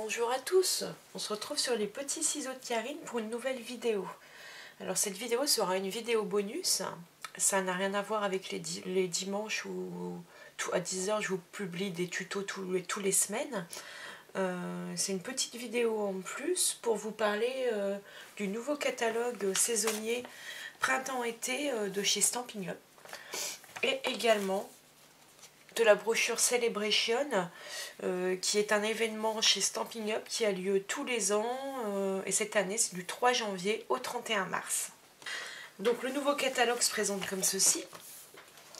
Bonjour à tous, on se retrouve sur les petits ciseaux de Karine pour une nouvelle vidéo. Alors cette vidéo sera une vidéo bonus, ça n'a rien à voir avec les dimanches où à 10 h je vous publie des tutos tous les semaines. C'est une petite vidéo en plus pour vous parler du nouveau catalogue saisonnier printemps-été de chez Stampin' Up et également de la brochure Celebration qui est un événement chez Stampin' Up qui a lieu tous les ans et cette année c'est du 3 janvier au 31 mars. Donc le nouveau catalogue se présente comme ceci.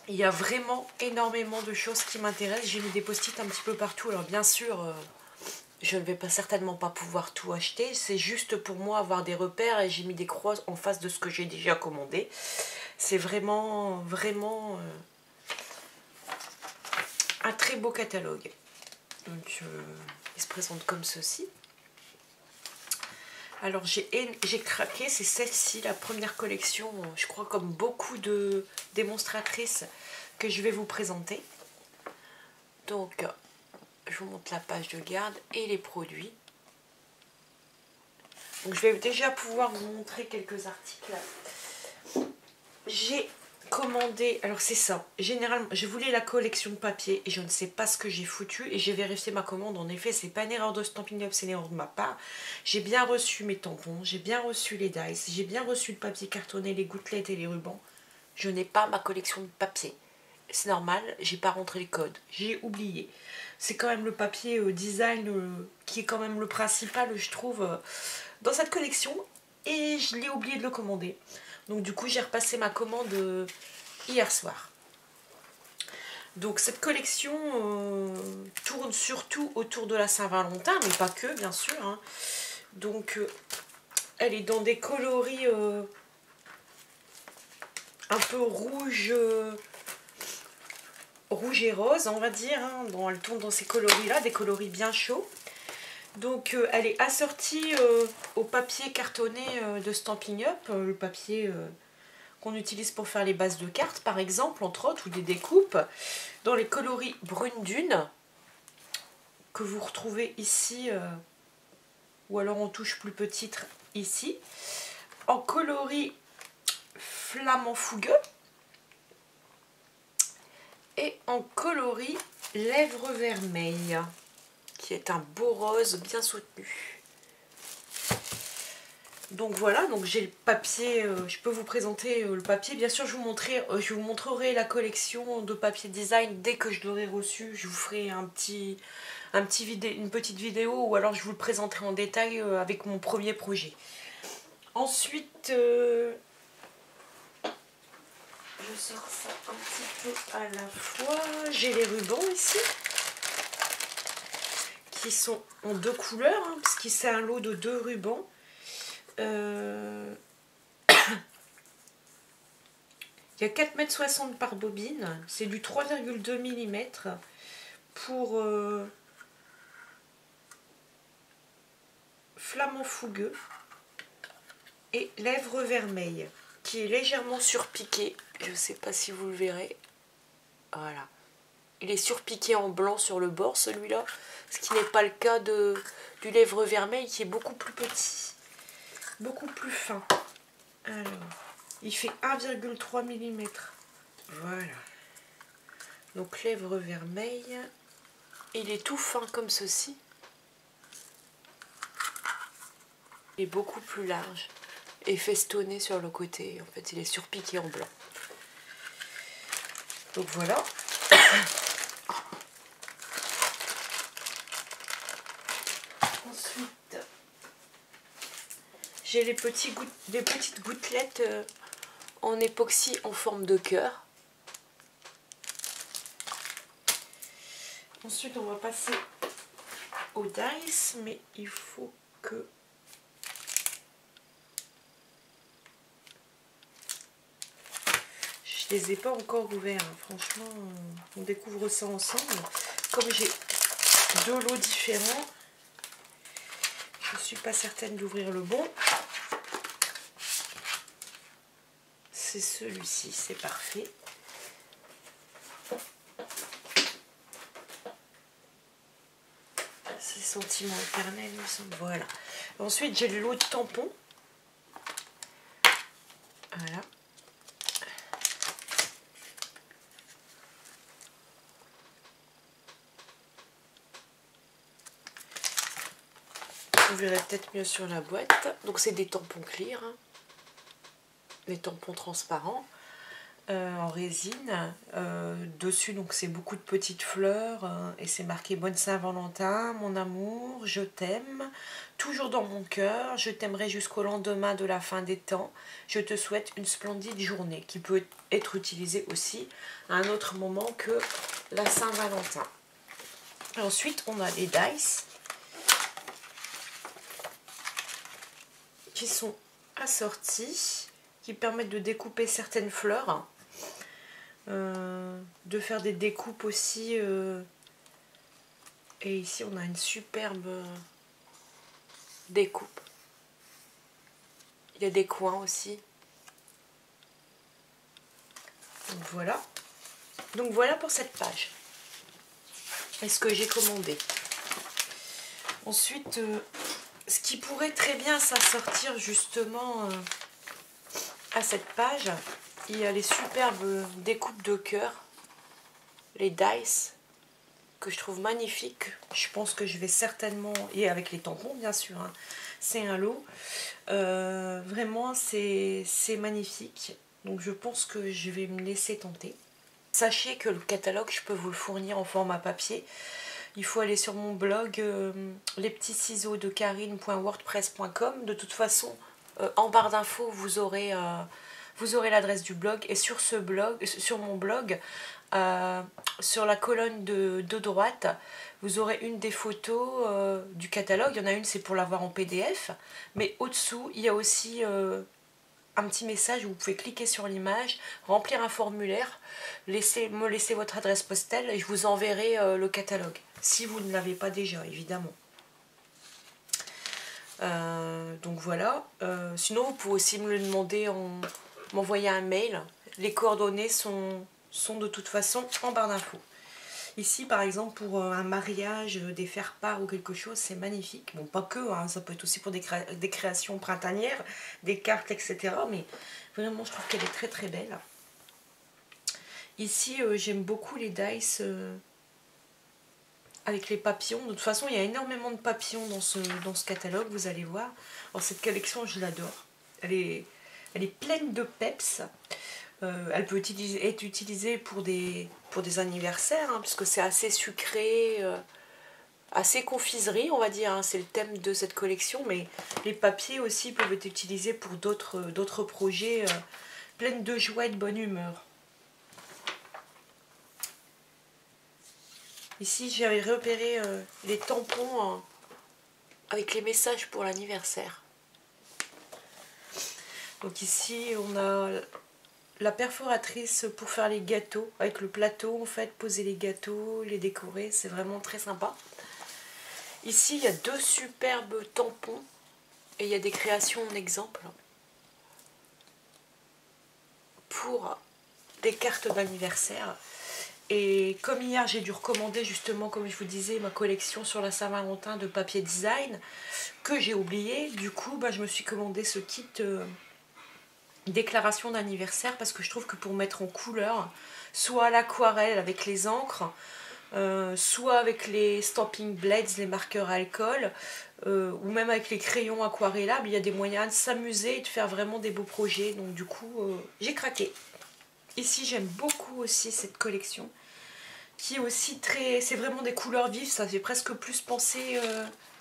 Il y a vraiment énormément de choses qui m'intéressent. J'ai mis des post-it un petit peu partout. Alors bien sûr, je ne vais certainement pas pouvoir tout acheter. C'est juste pour moi avoir des repères et j'ai mis des croix en face de ce que j'ai déjà commandé. C'est vraiment un très beau catalogue. Donc il se présente comme ceci. Alors j'ai craqué, c'est celle-ci, la première collection, je crois comme beaucoup de démonstratrices que je vais vous présenter. Donc je vous montre la page de garde et les produits. Donc je vais déjà pouvoir vous montrer quelques articles. J'ai commandé, alors c'est ça, généralement je voulais la collection de papier et je ne sais pas ce que j'ai foutu et j'ai vérifié ma commande. En effet c'est pas une erreur de Stampin' Up, c'est une erreur de ma part. J'ai bien reçu mes tampons, j'ai bien reçu les dice, j'ai bien reçu le papier cartonné, les gouttelettes et les rubans. Je n'ai pas ma collection de papier, c'est normal, j'ai pas rentré les codes, j'ai oublié. C'est quand même le papier design qui est quand même le principal je trouve dans cette collection et je l'ai oublié de le commander. Donc du coup j'ai repassé ma commande hier soir. Donc cette collection tourne surtout autour de la Saint-Valentin, mais pas que bien sûr. Hein. Donc elle est dans des coloris un peu rouge et rose on va dire. Hein. Elle tourne dans ces coloris là, des coloris bien chauds. Donc elle est assortie au papier cartonné de Stampin' Up, le papier qu'on utilise pour faire les bases de cartes par exemple, entre autres, ou des découpes, dans les coloris brune dune, que vous retrouvez ici, ou alors en touche plus petite ici, en coloris flamant fougueux, et en coloris lèvres vermeilles, qui est un beau rose bien soutenu. Donc voilà, donc j'ai le papier, je peux vous présenter le papier. Bien sûr, je vous montrerai la collection de papier design dès que je l'aurai reçu. Je vous ferai une petite vidéo ou alors je vous le présenterai en détail avec mon premier projet. Ensuite, je sors ça un petit peu à la fois. J'ai les rubans ici, qui sont en deux couleurs, hein, parce que c'est un lot de 2 rubans. Il y a 4,60 m par bobine, c'est du 3,2 mm pour flamant fougueux et lèvres vermeilles, qui est légèrement surpiqué. Je ne sais pas si vous le verrez. Voilà. Il est surpiqué en blanc sur le bord, celui-là, ce qui n'est pas le cas du lèvre vermeil qui est beaucoup plus petit, beaucoup plus fin. Alors, il fait 1,3 mm. Voilà. Donc lèvres vermeilles. Il est tout fin comme ceci. Il est beaucoup plus large et festonné sur le côté. En fait, il est surpiqué en blanc. Donc voilà. Ensuite, j'ai les petites gouttelettes en époxy en forme de cœur. Ensuite, on va passer au dice, mais il faut que... Je les ai pas encore ouverts, hein. Franchement, on découvre ça ensemble. Comme j'ai 2 lots différents, je ne suis pas certaine d'ouvrir le bon. C'est celui-ci, c'est parfait. C'est sentiments éternels, il me semble. Voilà. Ensuite, j'ai le lot de tampons. Voilà. Vous verrez peut-être mieux sur la boîte. Donc c'est des tampons clear, hein. Des tampons transparents en résine. Dessus donc c'est beaucoup de petites fleurs et c'est marqué Bonne Saint-Valentin, mon amour, je t'aime, toujours dans mon cœur, je t'aimerai jusqu'au lendemain de la fin des temps, je te souhaite une splendide journée, qui peut être utilisée aussi à un autre moment que la Saint-Valentin. Ensuite on a les dice qui sont assortis, qui permettent de découper certaines fleurs, de faire des découpes aussi. Et ici on a une superbe découpe. Il y a des coins aussi. Donc voilà. Donc voilà pour cette page. Et ce que j'ai commandé. Ensuite, ce qui pourrait très bien s'assortir justement à cette page, il y a les superbes découpes de cœur, les dice, que je trouve magnifiques. Je pense que je vais certainement, et avec les tampons bien sûr, hein, c'est un lot. Vraiment c'est magnifique. Donc je pense que je vais me laisser tenter. Sachez que le catalogue, je peux vous le fournir en format papier. Il faut aller sur mon blog lespetitsciseauxdekarine.wordpress.com. De toute façon, en barre d'infos, vous aurez l'adresse du blog. Et sur ce blog, sur mon blog, sur la colonne de droite, vous aurez une des photos du catalogue. Il y en a une, c'est pour l'avoir en PDF. Mais au-dessous, il y a aussi un petit message où vous pouvez cliquer sur l'image, remplir un formulaire, me laisser votre adresse postale et je vous enverrai le catalogue. Si vous ne l'avez pas déjà, évidemment. Donc voilà. Sinon, vous pouvez aussi me le demander m'envoyer un mail. Les coordonnées sont de toute façon en barre d'infos. Ici, par exemple, pour un mariage, des faire-part ou quelque chose, c'est magnifique. Bon, pas que, hein, ça peut être aussi pour des créations printanières, des cartes, etc. Mais vraiment, je trouve qu'elle est très très belle. Ici, j'aime beaucoup les dice avec les papillons. De toute façon, il y a énormément de papillons dans ce catalogue, vous allez voir. Alors, cette collection, je l'adore. Elle est pleine de peps. Elle peut être utilisée pour des anniversaires, hein, puisque c'est assez sucré, assez confiserie, on va dire. Hein, c'est le thème de cette collection, mais les papiers aussi peuvent être utilisés pour d'autres projets pleins de joie et de bonne humeur. Ici, j'avais repéré les tampons avec les messages pour l'anniversaire. Donc ici, on a la perforatrice pour faire les gâteaux, avec le plateau en fait, poser les gâteaux, les décorer, c'est vraiment très sympa. Ici, il y a deux superbes tampons et il y a des créations en exemple pour des cartes d'anniversaire. Et comme hier, j'ai dû recommander justement, comme je vous disais, ma collection sur la Saint-Valentin de papier design que j'ai oublié. Du coup, je me suis commandé ce kit déclaration d'anniversaire parce que je trouve que pour mettre en couleur, soit à l'aquarelle avec les encres, soit avec les stamping blades, les marqueurs à alcool, ou même avec les crayons aquarellables, il y a des moyens de s'amuser et de faire vraiment des beaux projets. Donc du coup, j'ai craqué. Ici, j'aime beaucoup aussi cette collection, qui est aussi très... C'est vraiment des couleurs vives, ça fait presque plus penser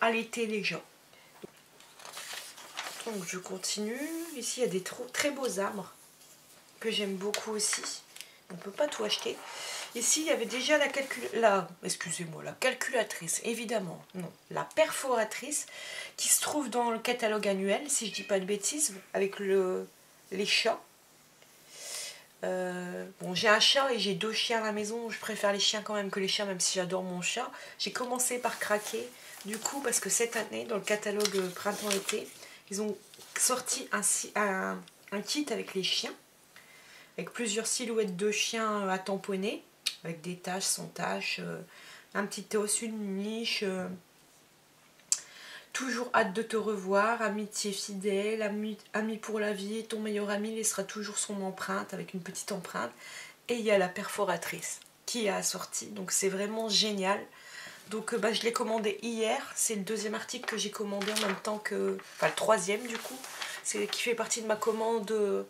à l'été déjà. Donc je continue. Ici, il y a des très beaux arbres que j'aime beaucoup aussi. On ne peut pas tout acheter. Ici, il y avait déjà la calculatrice, évidemment, non, la perforatrice, qui se trouve dans le catalogue annuel, si je ne dis pas de bêtises, avec les chats. Bon, j'ai un chat et j'ai deux chiens à la maison. Je préfère les chiens quand même que les chats, même si j'adore mon chat. J'ai commencé par craquer, du coup, parce que cette année, dans le catalogue printemps-été, ils ont sorti un kit avec les chiens, avec plusieurs silhouettes de chiens à tamponner, avec des taches, sans taches, un petit os, une niche, toujours hâte de te revoir, amitié fidèle, ami pour la vie, ton meilleur ami laissera toujours son empreinte avec une petite empreinte. Et il y a la perforatrice qui a assorti, donc c'est vraiment génial. Donc je l'ai commandé hier, c'est le deuxième article que j'ai commandé en même temps que... Enfin le troisième du coup, c'est qui fait partie de ma commande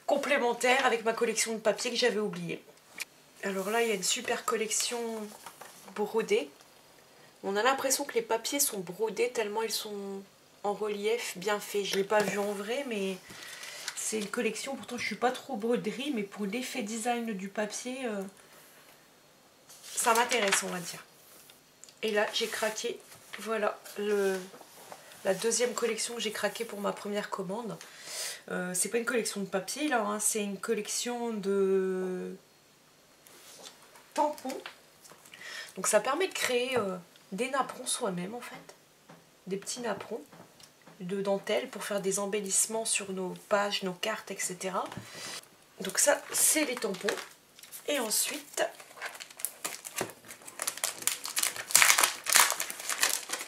complémentaire avec ma collection de papier que j'avais oublié. Alors là il y a une super collection brodée. On a l'impression que les papiers sont brodés tellement ils sont en relief, bien faits. Je ne l'ai pas vu en vrai mais c'est une collection, pourtant je ne suis pas trop broderie, mais pour l'effet design du papier, ça m'intéresse on va dire. Et là, j'ai craqué, voilà, la deuxième collection que j'ai craqué pour ma première commande. C'est pas une collection de papier, là, hein, c'est une collection de tampons. Donc ça permet de créer des napperons soi-même, en fait. Des petits napperons de dentelle pour faire des embellissements sur nos pages, nos cartes, etc. Donc ça, c'est les tampons. Et ensuite...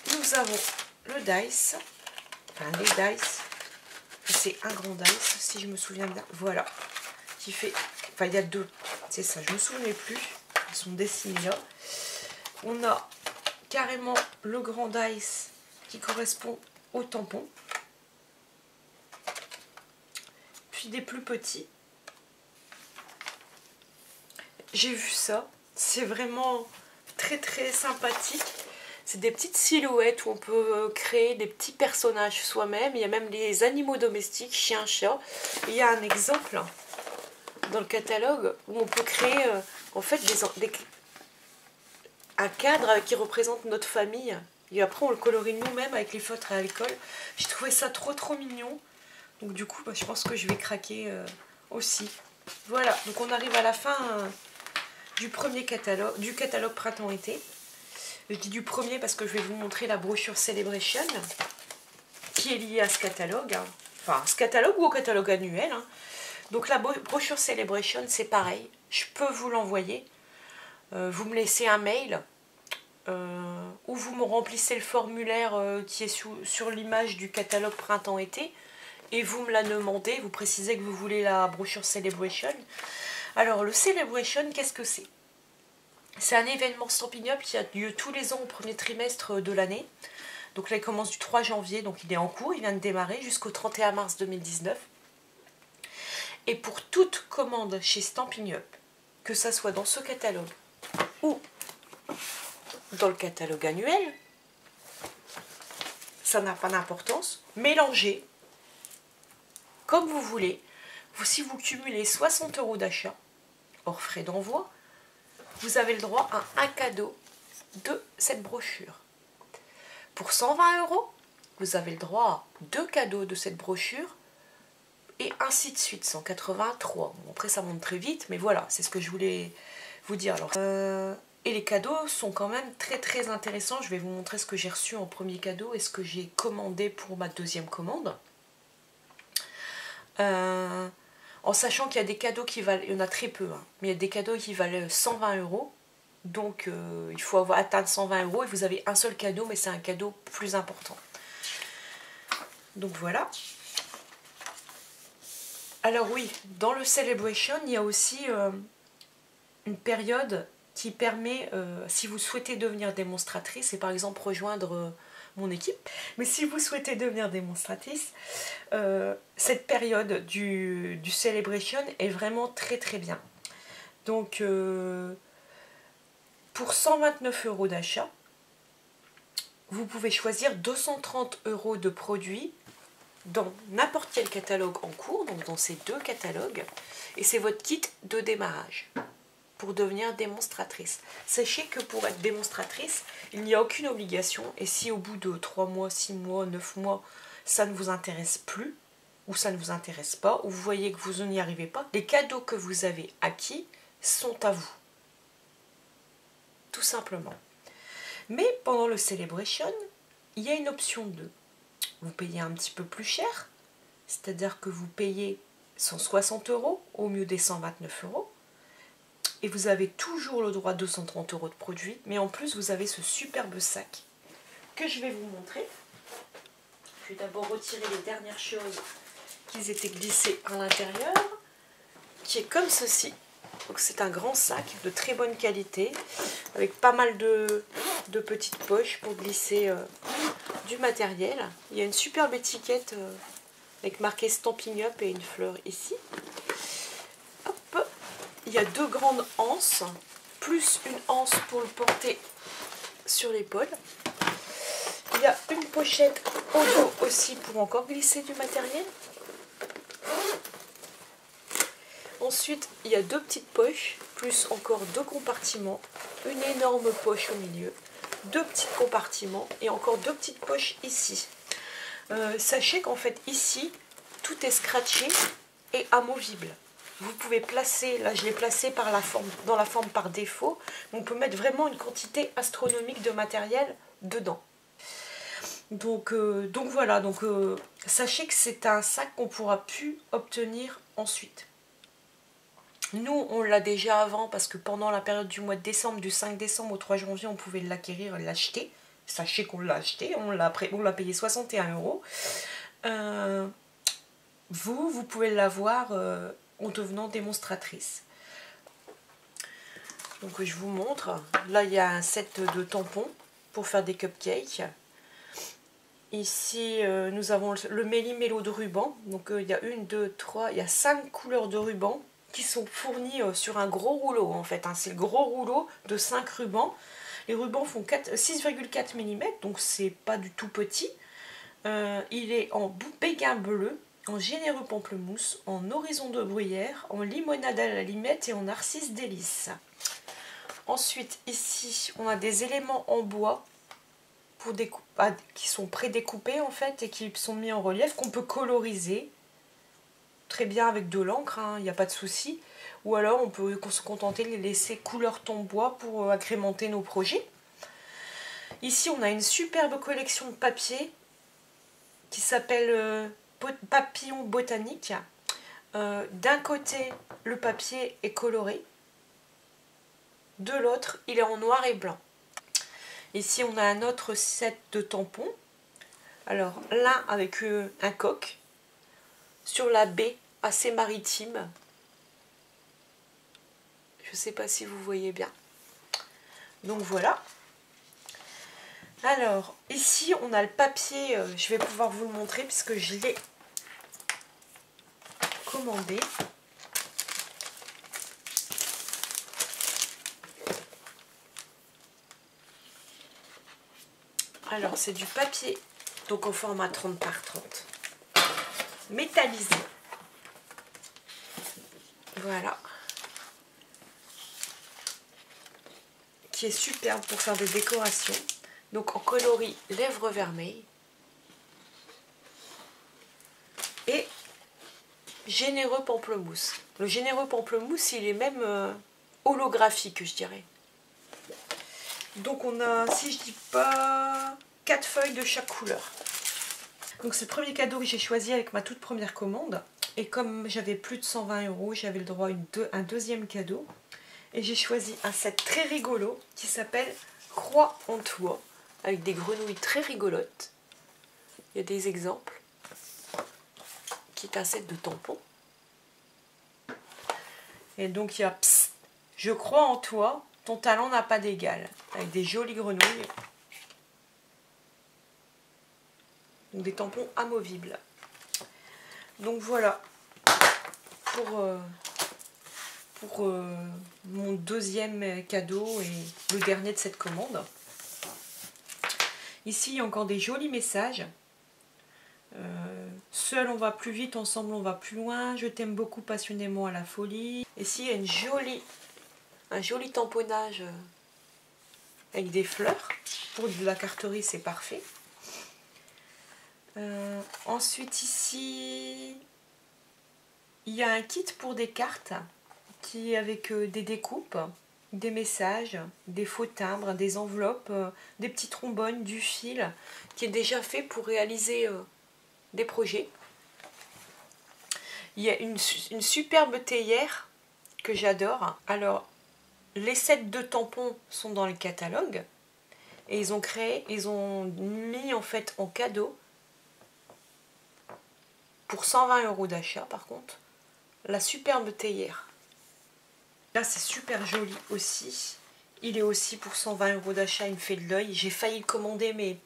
nous avons le dice, enfin les dice, c'est un grand dice si je me souviens bien, voilà, qui fait, enfin il y a deux, c'est ça, je me souvenais plus, ils sont dessinés là. On a carrément le grand dice qui correspond au tampon, puis des plus petits. J'ai vu ça, c'est vraiment très très sympathique. C'est des petites silhouettes où on peut créer des petits personnages soi-même. Il y a même les animaux domestiques, chiens, chats. Il y a un exemple dans le catalogue où on peut créer en fait un cadre qui représente notre famille. Et après on le colorie nous-mêmes avec les feutres à alcool. J'ai trouvé ça trop mignon. Donc du coup je pense que je vais craquer aussi. Voilà, donc on arrive à la fin du premier catalogue, du catalogue printemps-été. Je dis du premier parce que je vais vous montrer la brochure Celebration qui est liée à ce catalogue. Hein. Enfin, ce catalogue ou au catalogue annuel. Hein. Donc la brochure Celebration, c'est pareil. Je peux vous l'envoyer. Vous me laissez un mail ou vous me remplissez le formulaire qui est sur l'image du catalogue printemps-été et vous me la demandez. Vous précisez que vous voulez la brochure Celebration. Alors, le Celebration, qu'est-ce que c'est ? C'est un événement Stampin' Up qui a lieu tous les ans au premier trimestre de l'année. Donc là, il commence du 3 janvier, donc il est en cours, il vient de démarrer jusqu'au 31 mars 2019. Et pour toute commande chez Stampin' Up, que ça soit dans ce catalogue ou dans le catalogue annuel, ça n'a pas d'importance, mélangez comme vous voulez. Si vous cumulez 60 € d'achat, hors frais d'envoi, vous avez le droit à un cadeau de cette brochure. Pour 120 €, vous avez le droit à 2 cadeaux de cette brochure et ainsi de suite, 183. Bon, après ça monte très vite, mais voilà, c'est ce que je voulais vous dire. Alors, et les cadeaux sont quand même très intéressants. Je vais vous montrer ce que j'ai reçu en premier cadeau et ce que j'ai commandé pour ma deuxième commande. En sachant qu'il y a des cadeaux qui valent, il y en a très peu, hein, mais il y a des cadeaux qui valent 120 €. Donc il faut atteindre 120 € et vous avez un seul cadeau, mais c'est un cadeau plus important. Donc voilà. Alors oui, dans le Celebration, il y a aussi une période qui permet, si vous souhaitez devenir démonstratrice et par exemple rejoindre mon équipe, mais si vous souhaitez devenir démonstratrice, cette période du Celebration est vraiment très bien. Donc pour 129 € d'achat, vous pouvez choisir 230 € de produits dans n'importe quel catalogue en cours, donc dans ces deux catalogues, et c'est votre kit de démarrage pour devenir démonstratrice. Sachez que pour être démonstratrice, il n'y a aucune obligation, et si au bout de 3 mois, 6 mois, 9 mois, ça ne vous intéresse plus, ou ça ne vous intéresse pas, ou vous voyez que vous n'y arrivez pas, les cadeaux que vous avez acquis sont à vous. Tout simplement. Mais pendant le Celebration, il y a une option 2. Vous payez un petit peu plus cher, c'est-à-dire que vous payez 160 € au mieux des 129 €, et vous avez toujours le droit à 230 € de produits, mais en plus vous avez ce superbe sac que je vais vous montrer. Je vais d'abord retirer les dernières choses qui étaient glissées à l'intérieur, qui est comme ceci. Donc c'est un grand sac de très bonne qualité, avec pas mal de petites poches pour glisser du matériel. Il y a une superbe étiquette avec marqué Stamping Up et une fleur ici. Hop. Il y a 2 grandes anses, plus une anse pour le porter sur l'épaule. Il y a une pochette au dos aussi pour encore glisser du matériel. Ensuite, il y a 2 petites poches, plus encore 2 compartiments, une énorme poche au milieu, 2 petits compartiments et encore 2 petites poches ici. Sachez qu'en fait ici, tout est scratché et amovible. Vous pouvez placer, là je l'ai placé par dans la forme par défaut, on peut mettre vraiment une quantité astronomique de matériel dedans. Donc voilà, sachez que c'est un sac qu'on pourra plus obtenir ensuite. Nous, on l'a déjà avant parce que pendant la période du mois de décembre, du 5 décembre au 3 janvier, on pouvait l'acquérir et l'acheter. Sachez qu'on l'a acheté, on l'a payé 61 €. Vous pouvez l'avoir en devenant démonstratrice. Donc je vous montre. Là, il y a un set de tampons pour faire des cupcakes. Ici, nous avons le méli-mélo de ruban. Donc il y a 1, 2, 3, il y a 5 couleurs de ruban qui sont fournis sur un gros rouleau en fait. C'est le gros rouleau de 5 rubans. Les rubans font 6,4 mm, donc c'est pas du tout petit. Il est en béguin bleu, en généreux pamplemousse, en horizon de bruyère, en limonade à la limette et en narcisse délice. Ensuite, ici, on a des éléments en bois pour qui sont prédécoupés en fait et qui sont mis en relief, qu'on peut coloriser très bien avec de l'encre, il n'y a pas de souci. Ou alors on peut se contenter de les laisser couleur ton bois pour agrémenter nos projets. Ici on a une superbe collection de papier qui s'appelle Papillon Botanique. D'un côté le papier est coloré, de l'autre il est en noir et blanc. Ici on a un autre set de tampons. Alors l'un avec un coq sur la baie assez maritime. Je ne sais pas si vous voyez bien. Donc voilà. Alors ici on a le papier, je vais pouvoir vous le montrer puisque je l'ai commandé. Alors c'est du papier donc au format 30 par 30 métallisé. Voilà. Qui est superbe pour faire des décorations. Donc en coloris lèvres vermeilles. Et généreux pamplemousse. Le généreux pamplemousse, il est même holographique, je dirais. Donc on a, si je dis pas, 4 feuilles de chaque couleur. Donc c'est le premier cadeau que j'ai choisi avec ma toute première commande. Et comme j'avais plus de 120 €, j'avais le droit à un deuxième cadeau. Et j'ai choisi un set très rigolo qui s'appelle Croix en toit, avec des grenouilles très rigolotes. Il y a des exemples. Qui est un set de tampons. Et donc il y a Psst, je crois en toi, ton talent n'a pas d'égal. Avec des jolies grenouilles. Donc des tampons amovibles. Donc voilà pour mon deuxième cadeau et le dernier de cette commande. Ici il y a encore des jolis messages. Seul on va plus vite, ensemble on va plus loin, je t'aime beaucoup passionnément à la folie. Ici il y a un joli tamponnage avec des fleurs. Pour de la carterie c'est parfait. Ensuite ici il y a un kit pour des cartes qui est avec des découpes, des messages, des faux timbres, des enveloppes, des petits trombones, du fil qui est déjà fait pour réaliser des projets. Il y a une superbe théière que j'adore. Alors les sets de tampons sont dans le catalogue, Et ils ont mis en fait en cadeau, pour 120 € d'achat par contre, la superbe théière. Là c'est super joli aussi. Il est aussi pour 120 € d'achat, il me fait de l'œil. J'ai failli le commander mais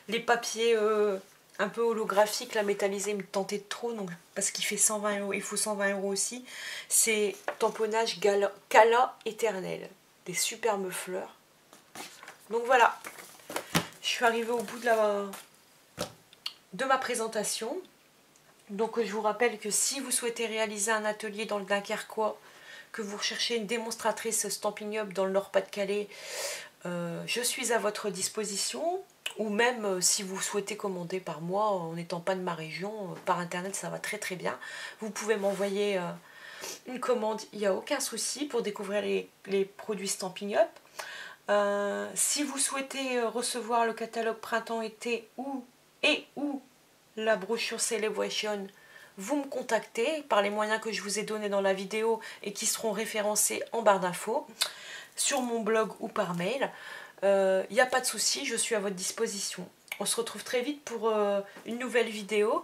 les papiers un peu holographiques, la métallisée me tentait de trop, donc, parce qu'il fait 120 €, il faut 120 € aussi. C'est tamponnage Cala éternel. Des superbes fleurs. Donc voilà, je suis arrivée au bout de ma présentation. Donc je vous rappelle que si vous souhaitez réaliser un atelier dans le Dunkerquois, que vous recherchez une démonstratrice Stampin' Up dans le Nord-Pas-de-Calais, je suis à votre disposition. Ou même si vous souhaitez commander par moi en n'étant pas de ma région, par internet ça va très très bien. Vous pouvez m'envoyer une commande, il n'y a aucun souci pour découvrir les produits Stampin' Up. Si vous souhaitez recevoir le catalogue printemps-été ou la brochure Celebration, vous me contactez par les moyens que je vous ai donnés dans la vidéo et qui seront référencés en barre d'infos, sur mon blog ou par mail. Il n'y a pas de souci, je suis à votre disposition. On se retrouve très vite pour une nouvelle vidéo.